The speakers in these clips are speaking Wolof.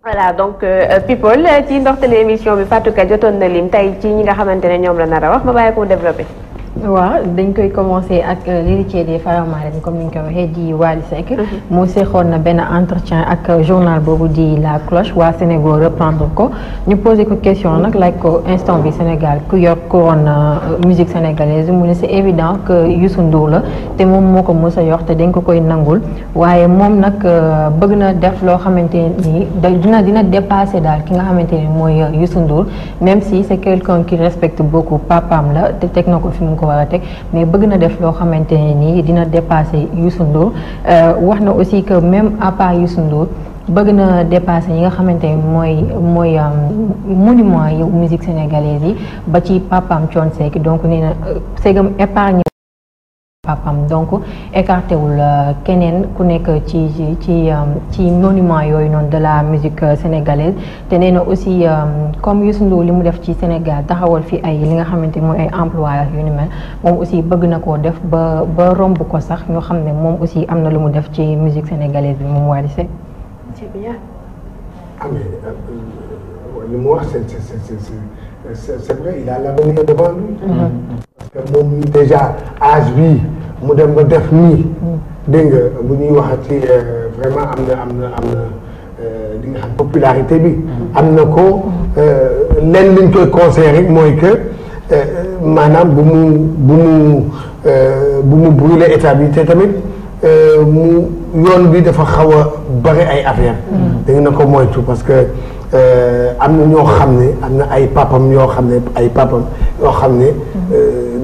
voilà donc people ci ndoxtale émission bi Fatou Ka jotoon na lim tey ci ñi nga xamante ne ñoom la nar a wax ma bàyyi ko mu développé. waaw dañ koy commencer ak l'héritier des Faramareen comme ni ñu ko waxee di Wally Seck. mu seexoon na benn entretien ak journal boobu di La Cloche waa Sénégal reprendre ko ñu posé ko question nag laaj ko instant bi Sénégal ku yor couronne musique sénégalaise mu ne c'est évident que Youssou Ndour la te moom moo ko mës a yor te dañ ko koy nangul waaye moom nag bëgg na def loo xamante ni dina dépasser daal ki nga xamante ni mooy Youssou Ndour même si c'est quelqu'un qui respecte beaucoup papaam la te teg na ko fi mu ko war a teg mais bëgg na def loo xamante ne nii dina dépasser Youssou Ndour wax na aussi que même à part Youssou Ndour bëgg na dépasser yi nga xamante ne mooy monument yi musique sénégalaise yi ba ci papaam Thione Seck donc nee na segam épargne papam donc écarté wul keneen ku nekk ci monument yooyu noonu de la musique sénégalaise te nee na aussi comme Youssou Ndour li mu def ci Sénégal taxawal fi ay li nga xamante mooy ay emploi yu ni mel moom aussi bëgg na koo def ba romb ko sax ñoo xam ne moom aussi am na lu mu def ci musique sénégalaise bi moom Wally Seck. c'est bien. ah mais li mu wax c'est vrai il a l'avenir devant lui. parce que moom déjà âge bi mu dem ba def nii. dégg nga bu ñuy waxati vraiment am na li nga xam popularité bi. am na ko lenn liñ koy conseillé rek mooy que maanaam bu mu brûler état bi te tamit mu yoon bi dafa xaw a bari ay affaire dégg na ko moytu parce que am na ñoo xam ne am na ay papam yoo xam ne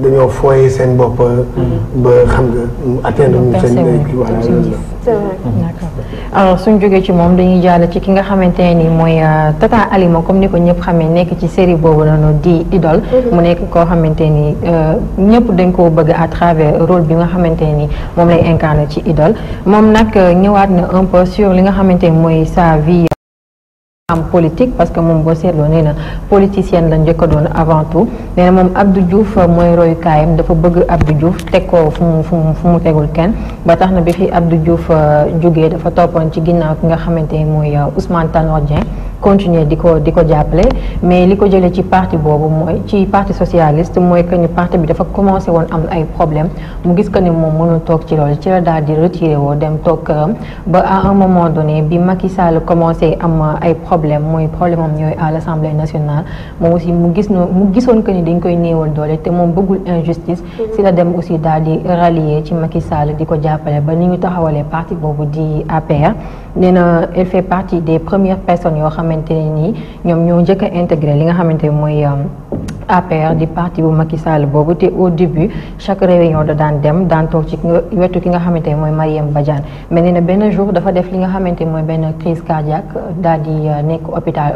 dañoo fooye seen bopp ba xam nga atteindre ñu seen kii voilà c'est vrai. D'accord alors suñ jógee ci moom dañuy jàll ci ki nga xamante ne ni mooy Tata Alima comme ni ko ñëpp xamee nekk ci série boobu noonu di Idole mu nekk koo xamante ni ñëpp dañ koo bëgg à travers rôle bi nga xamante ni moom lay incarner ci Idole moom nag ñëwaat na un peu sur li nga xamante ni mooy sa vie am politique parce que moom boo seetloo nee na politicienne la njëkk a doon avant tout nee na moom Abdou Diouf mooy royukaayam dafa bëgg Abdou Diouf teg ko fu mu tegul kenn ba tax na bi fi Abdou Diouf jógee dafa toppoon ci ginnaaw ki nga xamante ni mooy Ousmane Tanor Dieng continuer di ko jàppale mais li ko jëlee ci parti boobu mooy ci parti socialiste mooy que ni parti bi dafa commencé woon am ay problème mu gis que ni moom mënul toog ci loolu ci la daal di retiré woo dem toog këram ba à un moment donné bi Macky Sall commencé am ay problème mooy problème am ñooy à l'Assemblée nationale moom aussi mu gisoon que ni dañ koy néewal doole te moom bëggul injustice si la dem aussi daal di rallier ci Macky Sall di ko jàppale ba ni ñu taxawalee parti boobu di APR nee na elle fait partie des premières personnes yoo xamante ne nii ñoom ñoo njëkk a intégré li nga xamante ne mooy APR di parti bu Macky Sall boobu te au début chaque réunion da daan toog ci wetu ki nga xamante ne mooy Marième Badiane mais nee na benn jour dafa def li nga xamante ne mooy benn crise cardiaque daal di nekk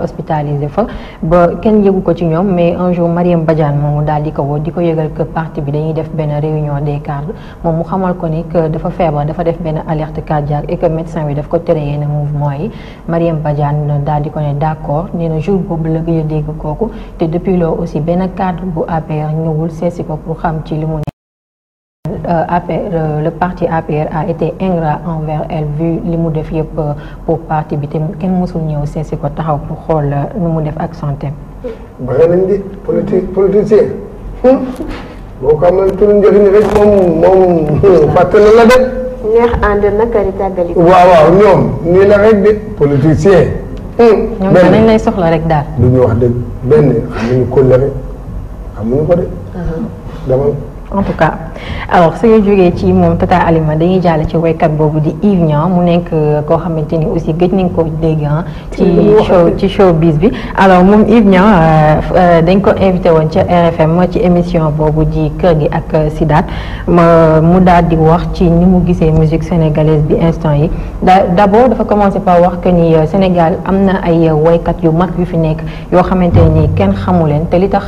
hospitalisé fa ba kenn yëgu ko ci ñoom mais un jour Marième Badiane moomu daal di ko woo di ko yëgal que parti bi dañuy def benn réunion des cadres moom mu xamal ko ni que dafa feebar dafa def benn alerte cardiaque et que médecin bi daf ko tere yenn mouvement yi Marième Badiane daal di ko ne d'accord nee na jour boobu la gëj a dégg kooku te depuis loolu aussi benn cadre bu APR ñëwul seesi ko pour xam ci li mu ne APR le parti APR a été ingrat envers elle vu li mu def yëpp pour parti bi te kenn mësul ñëw seesi ko taxaw pour xool nu mu def ak santé. bëri nañ di politicien boo ko amal tur njëriñ rek moom fàttali la de. neex ànd naka di tàggali. waaw ñoom nii la rek de politicien. ñoom dañ lay soxla rek daal. du ñu wax dëgg benn xamuñu kóllëre xamuñu ko de. dama. en tout cas alors su ñu jógee ci moom Tata Alima dañuy jàll ci woykat boobu di Yves Niang mu nekk koo xamante ni aussi gëj nañ ko dégg ci showbiz bi alors moom Yves Niang dañ ko invité woon ca RFM ci émission boobu di Kër gi ak Sidaat mu daal di wax ci ni mu gisee musique sénégalaise bi instant yi d'abord dafa commencé par wax que ni Sénégal am na ay woykat yu mag yu fi nekk yoo xamante ni kenn xamu leen te li tax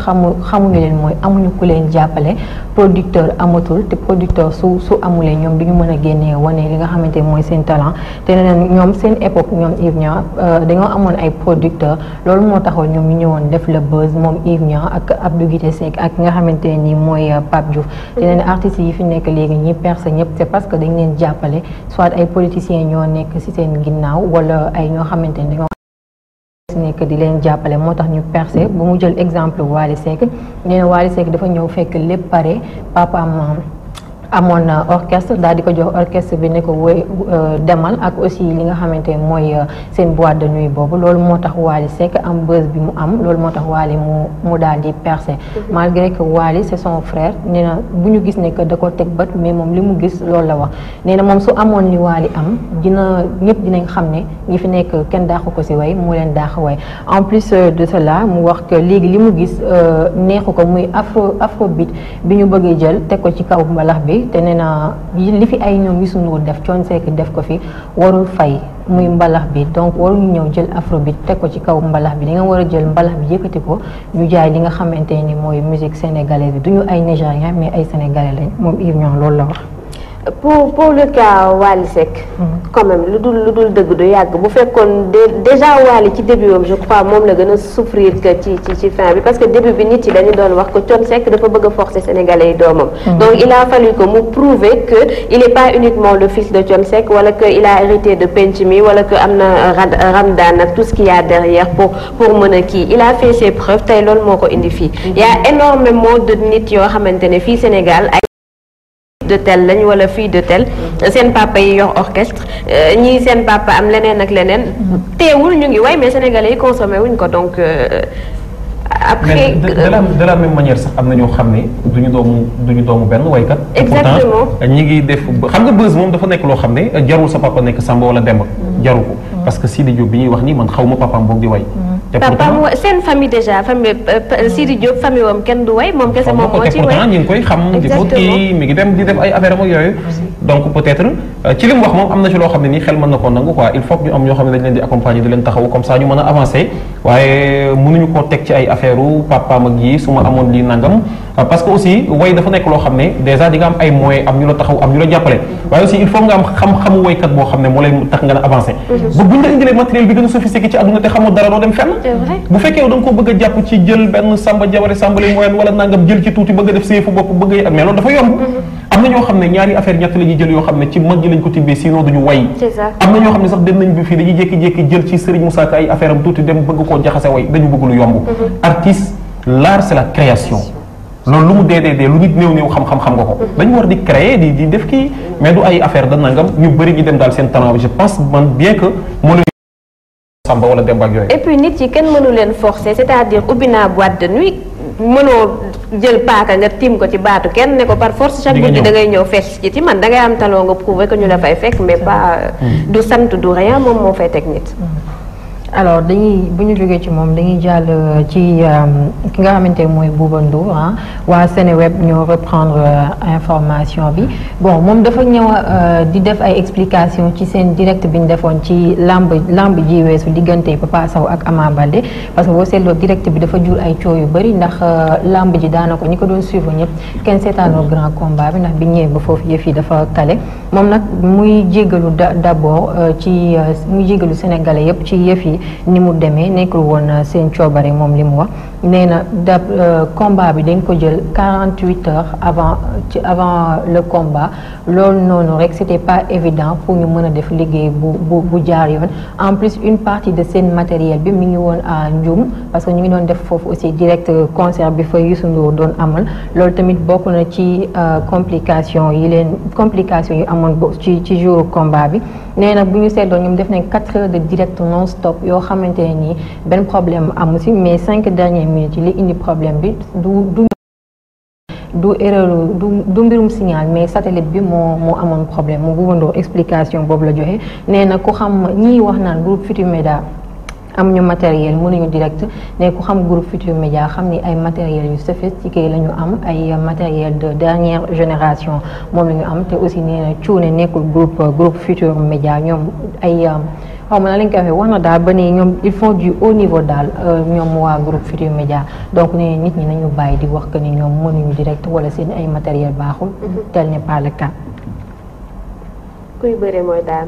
xamuñu leen mooy amuñu ku leen jàppale producteur amatul te producteur su amulee ñoom duñu mën a génnee wane li nga xamante mooy seen talent te neneen ñoom seen époque ñoom Yves Niang dañoo amoon ay producteur loolu moo taxoon ñoom ñu ñëwoon def le buzz moom Yves Niang ak Abdou Guité Seck ak nga xamante ni mooy Pape Diouf te neneen artistes yi fi nekk léegi ñi percé ñëpp c'est parce que dañ leen jàppale soit ay politiciens ñoo nekk ci seen ginnaaw wala ay ñoo xamante ni dañoo si nekk di leen jàppale moo tax ñu percé bu mu jël exemple Wally Seck nee na Wally Seck dafa ñëw fekk lépp pare papa amoon na orchestre daal di ko jox orchestre bi ne ko woy demal ak aussi li nga xamante ne mooy seen boîte de nuit boobu loolu moo tax Wally Seck am buzz bi mu am loolu moo tax Wally mu daal di percé malgré que Wally c'est son frère nee na bu ñu gis ne que da ko teg bët mais moom li mu gis loolu la wax nee na moom su amoon ni Wally am ñëpp dinañ xam ne ñi fi nekk kenn daaxu ko si way moo leen daax way en plus de cela mu wax que léegi li mu gis neexu ko muy afrobeat bi ñu bëggee jël teg ko ci kaw mbalax bi te nee na li fi ay ñoom Youssou Ndour def Thione Seck def ko fi warul fay muy mbalax bi donc waruñu ñëw jël afrobeat teg ko ci kaw mbalax bi da nga war a jël mbalax bi yëkkati ko ñu jaay li nga xamante ni mooy musique sénégalaise bi duñu ay nigériens mais ay sénégalais lañ moom Yves Niang loolu la wax. pour le cas Wally Seck quand même lu dul dëgg du yàgg bu fekkoon déjà Wally ci début am je crois moom la gën a souffrir que ci fin bi parce que début bi nit yi dañu doon wax que Thione Seck dafa bëgg a forcer sénégalais yi doomam donc il a fallu que mu prouver que il est pas uniquement le fils de Thione Seck wala que il a hérité de penc mi wala que am na Ramdan ak tout ce qu'il y a derrière pour mën a kii il a fait ses preuves tey loolu moo ko indi fii il y a énormément de nit yoo xamante ne fii Sénégal de tel lañ wala fille de tel seen papa yi yor orchestre ñii seen papa am leneen ak leneen teewul ñu ngi way mais sénégalais yi consommé wuñ ko donc après de la même manière sax am na ñoo xam ne duñu doomu benn waykat exactement pourtant ñi ngi def xam nga buzz moom dafa nekk loo xam ne jarul sa papa nekk Samba wala Demba jaru ko parce que Sidi Diop bi ñuy wax nii man xaw ma papaam boog di way papaam seen famille déjà famille Sidi Diop famille wam kenn du way moom kese moom moo ci way pourtant ñu ngi koy xam di ko kii mi ngi dem di def ay affaire am ak yooyu donc peut-être ci li mu wax moom am na ci loo xam ne nii xel mën na koo nangu quoi il faut que ñu am ñoo xam ne dañ leen di accompagner di leen taxawu comme ça ñu mën a avancer waaye mënuñu koo teg ci ay affaire u papaam ak yi su ma amoon lii nangam parce que aussi way dafa nekk loo xam ne déjà di nga am ay moyens am ñu la taxaw am ñu la jàppale waaye aussi il faut nga am xam-xamu waykat boo xam ne moo lay tax nga a avancer ba buñ la indilee matériel bi gën a sophistiqué ci àdduna te xamoo dara doo dem fenn bu fekkee yow da nga ko bëgg a jàpp ci jël benn samba jabare sambali moyen wala nangam jël ci tuuti bëgg a def séefu bopp bëgg a mais loolu dafa yomb am na ñoo xam ne ñaari affaire ñett la ñuy jël yoo xam ne ci mag ji lañ ko tibbee sinon duñu way am na ñoo xam ne sax dem nañ bi fii dañuy jékki-jékki jël ci Serigne Moussa Ka ay affaire am tuuti dem bëgg koo jaxase way dañu bëgg lu yomb artiste l'art c'est la création loolu lu mu dee lu nit néew xam-xam nga ko dañu war di créer di def kii mais du ay affaire da nangam ñu bëri ñu dem daal seen talent bi je pense man bien que mënu Samba wala Demba ak yooyu et puis nit yi kenn mënu leen forcer c'est-à-dire ubbi naa boîte de nuit mënoo jël paaka nga tiim ko ci baatu kenn ne ko par force chaque guddi da ngay ñëw fes ci man da ngay am talon nga prouver que ñu la fay fekk mais pas du sant du rien moom moo fay teg nit alors bu ñu jógee ci moom dañuy jàll ci ki nga xamante ne mooy Bouba Ndour waa Seneweb ñoo reprendre information bi bon moom dafa ñëw di def ay explication ci seen direct bi ñu defoon ci lamb ji weesu diggante Papa Sow ak Ama Baldé parce que boo seetloo direct bi dafa jur ay coow yu bëri ndax lamb ji daanaka ñi ko doon suivre ñëpp kenn seetaanoo grand combat bi ndax bi ñëwee ba foofu yëf yi dafa kale moom nag muy jéggalu d'abord muy jéggalu sénégalais yëpp ci yëf yi ni mu demee nekkul woon seen coobare moom li mu wax nee na combat bi dañ ko jël 48 heures avant le combat loolu noonu rek c'était pas évident pour ñu mën a def liggéey bu jaar yoon en plus une partie de seen matériel bi mi ngi woon à Ndioum parce que ñu ngi doon def foofu aussi direct concert bi fa Youssou Ndour doon amal loolu tamit bokk na ci complication yi amoon ci jour combat bi nee na bu ñu seetloo ñoom def nañ 4 heures de direct non stop yoo xamante ne nii benn problème amu si mais 5 dernières minutes yi li indi problème bi du erreur du mbirum signal mais satellite bi moo amoon problème mu bubandoo explication boobu la joxe nee na ku xam ñii wax naan groupe Futurs Médias am ñu matériel mënuñu direct ne ku xam groupe Futurs Médias xam ni ay matériel yu sophistiqué la ñu am ay matériel de dernière génération moom la ñu am te aussi nee na cuune nekkul groupe Futurs Médias ñoom ay xaw ma na lañ koy waxee wax na daal ba ni ñoom ils font du haut niveau daal ñoom waa groupe Futurs Médias donc ne nit ñi nañu bàyyi di wax que ni ñoom mënuñu direct wala seen ay matériel baaxul tel n'est pas le cas. kuy bëre mooy daal.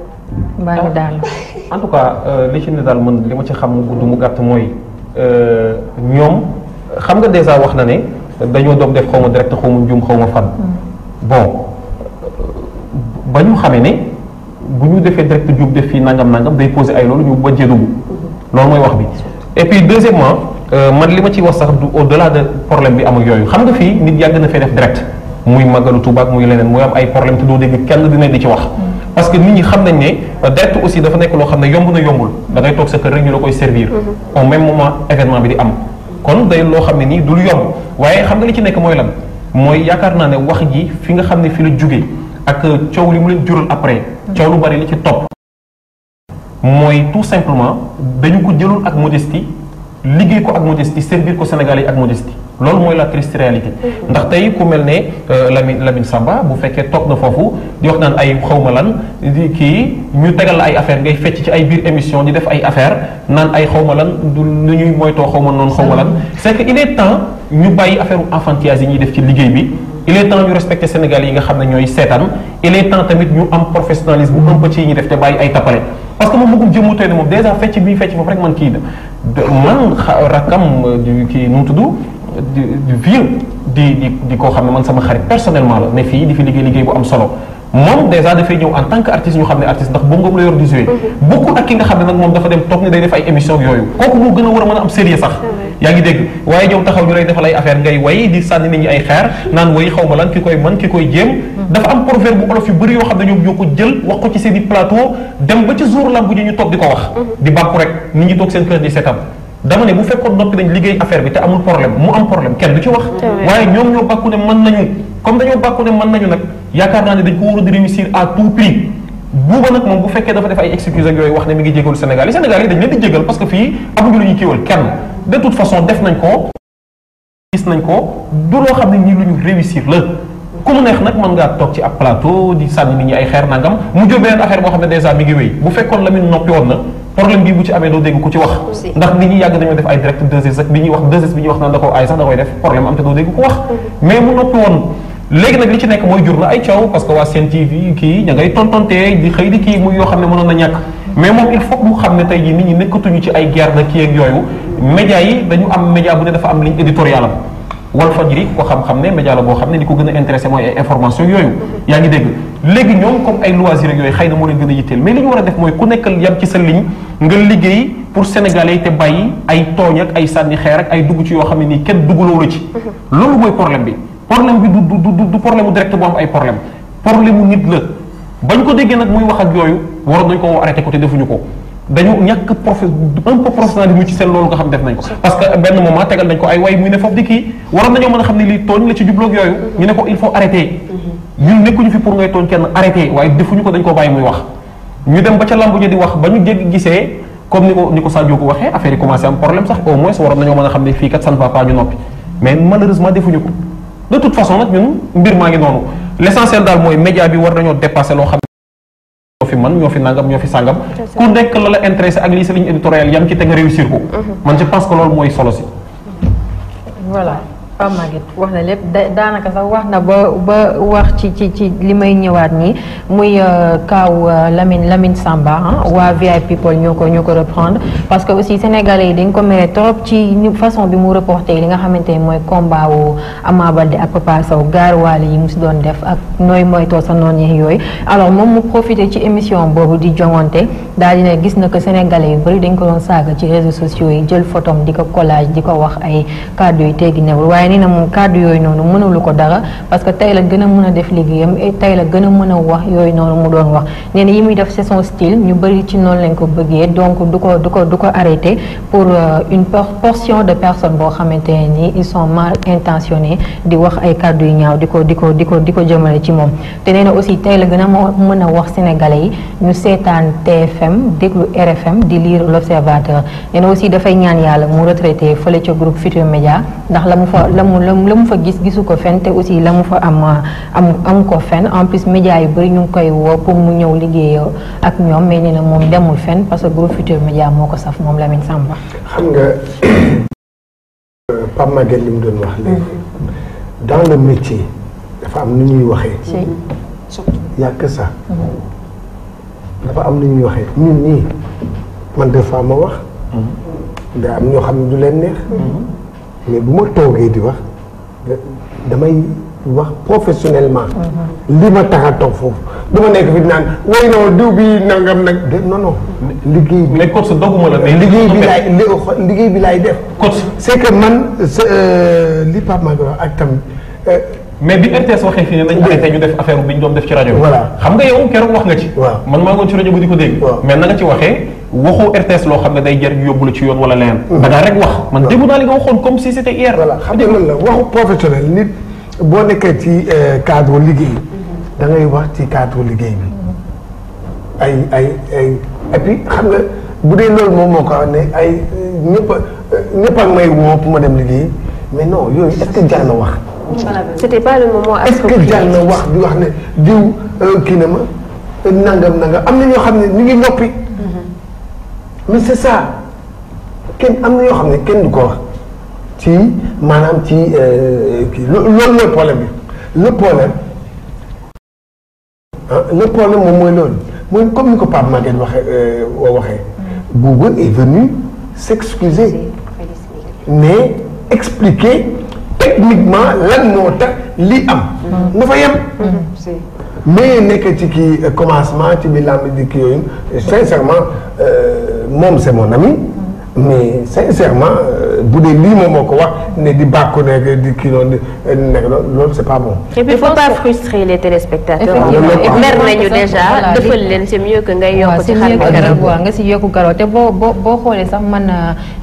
mbaa ñu daal. en tout cas li ci ne daal man li ma ci xam mu gudd mu gàtt mooy ñoom xam nga déjà wax na ne dañoo doog def xaw ma direct xaw ma njuum xaw ma fan. bon ba ñu xamee ne. bu ñu defee direct jub def fii nangam day posé ay loolu ñu bëjee dugg loolu mooy wax bi et puis deuxièmement man li ma ciy wax sax du au-delà de problème bi am ak yooyu xam nga fii nit yàgg na fee def direct muy Magalu Touba ak muy leneen muy am ay problème te doo dégg kenn dina di ci wax parce que nit ñi xam nañ ne direct aussi dafa nekk loo xam ne yomb na yombul da ngay toog sa kër rek ñu la koy servir au même moment événement bi di am kon day loo xam ne nii du lu yomb waaye xam nga li ci nekk mooy lan mooy yaakaar naa ne wax ji fi nga xam ne fi la jóge ak coow li mu leen jural après coow lu bari li ci topp mooy tout simplement dañu ko jëlul ak modestie liggéey ko ak modestie servir ko Sénégalais yi ak modestie loolu mooy la triste réalité ndax tey ku mel ne Lamine Samba bu fekkee toog na foofu di wax naan ay xawma lan di kii ñu tegal la ay affaire ngay fecc ci ay biir émission di def ay affaire naan ay xawma lan du lu ñuy moytoo xawma noonu xawma lan c'est que il est temps ñu bàyyi affaire enfantillage yi ñuy def ci liggéey bi il est temps ñu respecter Sénégalais yi nga xam ne ñooy seetaan il est temps tamit ñu am professionnalisme un peu ci yi ñuy def te bàyyi ay tappale parce que moom bëggul jëmu tey ne moom déjà fecc bi fecc foofu rek man kii man rakkam kii nu mu tudd du vieux di koo xam ne man sama xarit personnellement la ne fii di fi liggéey bu am solo moom déjà dafay ñëw en tant que artiste ñu xam ne artiste ndax bongoom la yor di jouer bokkul ak ki nga xam ne nag moom dafa dem toog ne day def ay émission yooyu kooku moo gën a war a mën a am sérieux sax yaa ngi dégg waaye ñëw taxaw ñu lay defal ay affaire ngay way di sànni nit ñi ay xeer naan way xaw ma lan ki koy man ki koy jéem dafa am proverbe bu olof yu bëri yoo xam ne ñoom ñoo ko jël wax ko ci seen i plateau dem ba ci jour lamb ji ñu toog di ko wax di bàkku rek nit ñi toog seen kër di seetam dama ne bu fekkoon noppi dañ liggéey affaire bi te amul problème mu am problème kenn du ci wax waaye ñoom ñoo bàkku ne mën nañu comme dañoo bàkku ne mën nañu nag yaakaar naa ne dañ ko war a di réussir à tout prix buuba nag moom bu fekkee dafa def ay excuse ak yooyu wax ne mi ngi jégalu Sénégal yi Sénégal yi dañ leen di jégal parce que fii amuñu lu ñuy kiiwal kenn de toute façon def nañ ko gis nañ ko du loo xam ne ñii lu ñu réussir la ku mu neex nag mën ngaa toog ci ab plateau di sànni nit ñi ay xeer nangam mu jóg beneen affaire boo xam ne déjà mi ngi wéy bu fekkoon la min noppi woon na problème bii bu ci amee doo dégg ku ci wax ndax nit ñi yàgg dañoo def ay direct 2S ak bi ñuy wax 2S bi ñuy wax naan da ko ay sax da koy def problème am te doo dégg ku wax mais mu noppi woon léegi nag li ci nekk mooy jur na ay coow parce que waa Sen TV kii ña ngay tontontee di xëy di kii muy yoo xam ne mënoon na ñàkk mais moom il faut que mu xam ne tey jii nit ñi nekkatuñu ci ay guerre de kii ak yooyu média yi dañu am média bu ne dafa am ligne éditoriale am Walfadjri ko xam-xam ne média la boo xam ne li ko gën a intéressé mooy ay information yooyu yaa ngi dégg léegi ñoom comme ay loisir ak yooyu xëy na moo leen gën a yitteel mais li ñu war a def mooy ku nekkal yam ci sa ligne nga liggéey pour Sénégalais yi te bàyyi ay tooñ ak ay sànni xeer ak ay dugg ci yoo xam ne nii kenn duggaloo la ci loolu mooy problème bi du problème mu direct bu am ay problème mu nit la bañ ko déggee nag muy wax ak yooyu waroon nañ ko woo arrêté ko te defuñu ko dañu ñàkk un peu professionnalisme ci seen loolu nga xam def nañ ko parce que benn moment tegal nañ ko ay way muy ne foofu di kii waroon nañoo mën a xam ne lii tooñ la ci jubloog yooyu ñu ne ko il faut arrêter ñun nekkuñu fi pour ngay tooñ kenn arrêter waaye defuñu ko dañ ko bàyyi muy wax ñu dem ba ca lambu ji di wax ba ñu jégg gisee comme ni ko Sadio ko waxee affaire yi commencé am problème sax au moins waroon nañoo mën a xam ne fii kat ça ne va pas ñu noppi mais malheureusement defuñu ko de toute façon nag ñun mbir maa ngi noonu l'essentiel daal mooy média bi war nañoo dépasser loo xam ñoo fi man ñoo fi nangam ñoo fi sàngam ku nekk la la intéressé ak lii sa ligne éditoriale yam ci te nga réussir ko man je pense que loolu mooy solo si voilà Pape Maguette wax na lépp daanaka sax wax na ba wax ci li may ñëwaat nii muy kaaw Lamine Samba waa VIP People ñoo ko reprendre parce que aussi sénégalais yi dañ ko mere trop ci façon bi mu reporté li nga xamante ne mooy combat wu Ama Baldé ak Papa Sow gaaruwaale yi mu si doon def ak nooy moytoo sa noon yeex yooyu alors moom mu profité ci émission boobu di jongante daal dina gis na que sénégalais yu bëri dañ ko doon saaga ci réseaux sociaux yi jël photom di ko collage di ko wax ay kàddu yu teggi newul waaye nee na moom kàddu yooyu noonu mënulu ko dara parce que tey la gën a mën a def liggéeyam et tey la gën a mën a wax yooyu noonu mu doon wax nee na yi muy def c'est son style ñu bëri ci noonu lañ ko bëggee donc du ko arrêter pour une portion de personnes boo xamante ne nii ils sont mal intentionnés di wax ay kàddu yu ñaaw di ko jëmale ci moom te nee na aussi tey la gën a mën a wax sénégalais yi ñu seetaan TFM déglu RFM di lire l'Observateur nee na aussi dafay ñaan yàlla mu retraité fële ca groupe Futurs Médias ndax la mu fa gisu ko fenn te aussi la mu fa am ko fenn en plus médias yu bëri ñu ngi koy woo pour mu ñëw liggéey ak ñoom mais nee na moom demul fenn parce que groupe Futurs Médias moo ko saf moom Lamine Samba. xam nga Pape Maguette li mu doon wax léegi dans le métier dafa am nu ñuy waxee. y a que ça. dafa am nu ñuy waxee ñun ñii man des fois ma wax. da am ñoo xam ne du leen neex. mais bu ma toogee di wax damay wax professionnellement. li ma tax a toog foofu du ma nekk fi naan way non diw bi nangam nag non liggéey bi. mais coach doguma la mais liggéey bi laay def. coach c'est que man li Pape Maguette wax ak tam. mais bi RTS waxee fii ne nañ arrêté ñu def affaire bi ñu doon def ci rajo bi. voilà xam nga yow keroog wax nga ci. waaw man maa ngoon ci rajo bi di ko dégg. mais na nga ci waxee waxoo RTS loo xam ne day jar yóbbu la ci yoon wala leneen. da ngaa rek wax man déglu naa li nga waxoon comme si c'était hier. voilà xam nga man la waxu professionnel nit boo nekkee ci cadre liggéey da ngay wax ci cadre liggéey bi ay et puis xam nga bu dee loolu moom moo ko wax ne ay ñëpp ak may woo pour ma dem liggéey mais non yooyu est-ce que jar na wax. c'était pas le moment. est-ce que jar na wax di wax ne diw kii na ma nangam am na ñoo xam ne ñu ngi noppi. mais c'est ça kenn am na ñoo xam ne kenn du ko wax ci maanaam ci kii loolu mooy problème bi le problème moom mooy loolu mooy comme ni ko Pape Maguette waxee Google est venu s'excuser mais expliquer techniquement lan moo tax li am. dafa yem. mais nekk ci kii commencement ci bi lamb di kii yooyu sincèrement moom c'est mon ami. mais sincèrement bu dee lii moom moo ko wax ne di bàkku nekk di kii noonu nekk loolu c'est pas bon. et puis il faut pas frustrer les téléspectateurs. mer nañu déjà defal leen c'est mieux que ngay yokk ci xar waaw nga si yokku garoo te boo xoolee sax man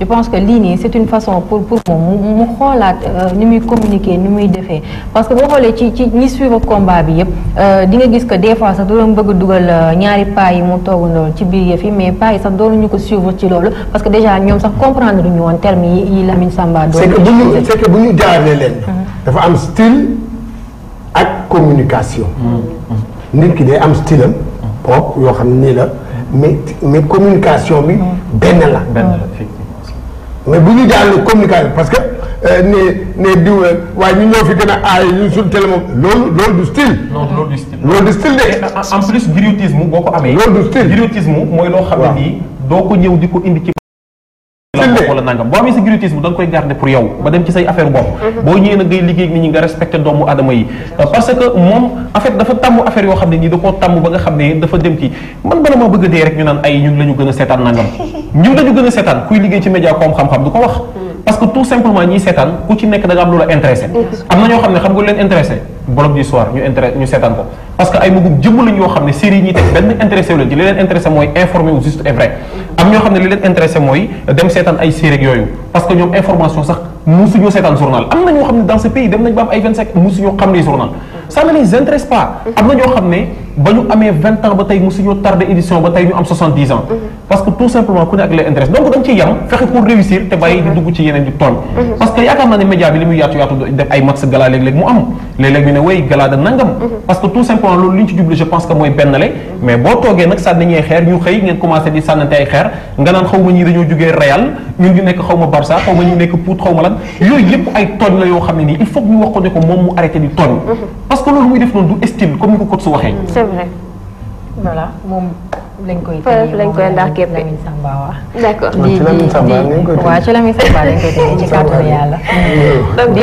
je pense que lii nii c'est une façon pour moom mu xoolaat ni muy communiquer ni muy defee parce que boo xoolee ci ñi suivre combat bi yëpp di nga gis que des fois sax doon bëgg dugal ñaari pas yi mu toogandoo ci biir yëf yi mais pas yi sax doonuñu ko suivre ci loolu parce que déjà ñoom sax comprendre duñu woon terme yi Lamine Samba doon. c'est que bu ñu jaaree leen. dafa am style ak communication. nit ki day am style am. propre yoo xam ne nii la mais communication bi benn la. mais bu ñu jaaree communication parce que ne diw waaye ñu ñoo fi gën a aay ñun suñu télé moom loolu du style. non loolu du style. loolu du style de. en plus griotisme boo ko amee. loolu du style griotisme mooy loo xam ne nii doo ko ñëw di ko indi ci. wala nangam boo amee sa griotisme da nga koy garder pour yow ba dem ci say affaire bopp boo ñëwee nag ngay liggéey ak nit ñi nga respecté doomu adama yi parce que moom en fait dafa tàmm affaire yoo xam ne nii da koo tàmm ba nga xam ne dafa dem ci man bala maa bëgg a dee rek ñu naan ay ñun la ñu gën a seetaan nangam ñun la ñu gën a seetaan kuy liggéey ci média koom xam-xam du ko wax parce que tout simplement ñiy seetaan ku ci nekk da nga am lu la intéressé am na ñoo xam ne xam nga leen intéressé bloc du soir ñu seetaan ko parce que ay magum jëmm lañ yoo xam ne série yi ñuy teg benn intéressé wu leen ci li leen intéressé mooy informer wu juste et vrai am ñoo xam ne li leen intéressé mooy dem seetaan ay série yooyu parce que ñoom information sax musuñoo seetaan journal am na ñoo xam ne dans ce pays dem nañ ba am ay 25 musuñoo xam ne journal ça ne les intéresse pas am na ñoo xam ne ba ñu amee 20 ans ba tey musuñoo tardé édition ba tey ñu am 70 ans parce que tout simplement ku ne ak les intéresse donc da nga ciy yam fexe pour réussir te bàyyi di dugg ci yeneen di tooñ parce que yaakaar naa ne média bi li muy yaatu def ay match gala léeg-léeg mu am léeg-léeg ñu ne way gala da nangam parce que tout simplement loolu li ñu ci jublu je pense que mooy bennale mais boo toogee nag sànni ñee xeer ñu xëy ngeen commencé di sànnante ay xeer nga naan xaw ma ñii dañoo jógee Real ñun ñu nekk xaw ma Barça xaw ma ñi nekk Pout xaw ma lan yooyu yëpp ay tooñ la yoo xam ne nii il faut que ñu wax ko ne ko moom mu arrêté di tooñ parce que loolu muy def noonu du style comme ni ko kot su waxee c'est vrai voilà moom lañ koy ndax képp Lamine Samba wax d'accord ci Lamine Samba lañ koy waaw ci Lamine Samba lañ koy tëjee ci kàttanu yàlla donc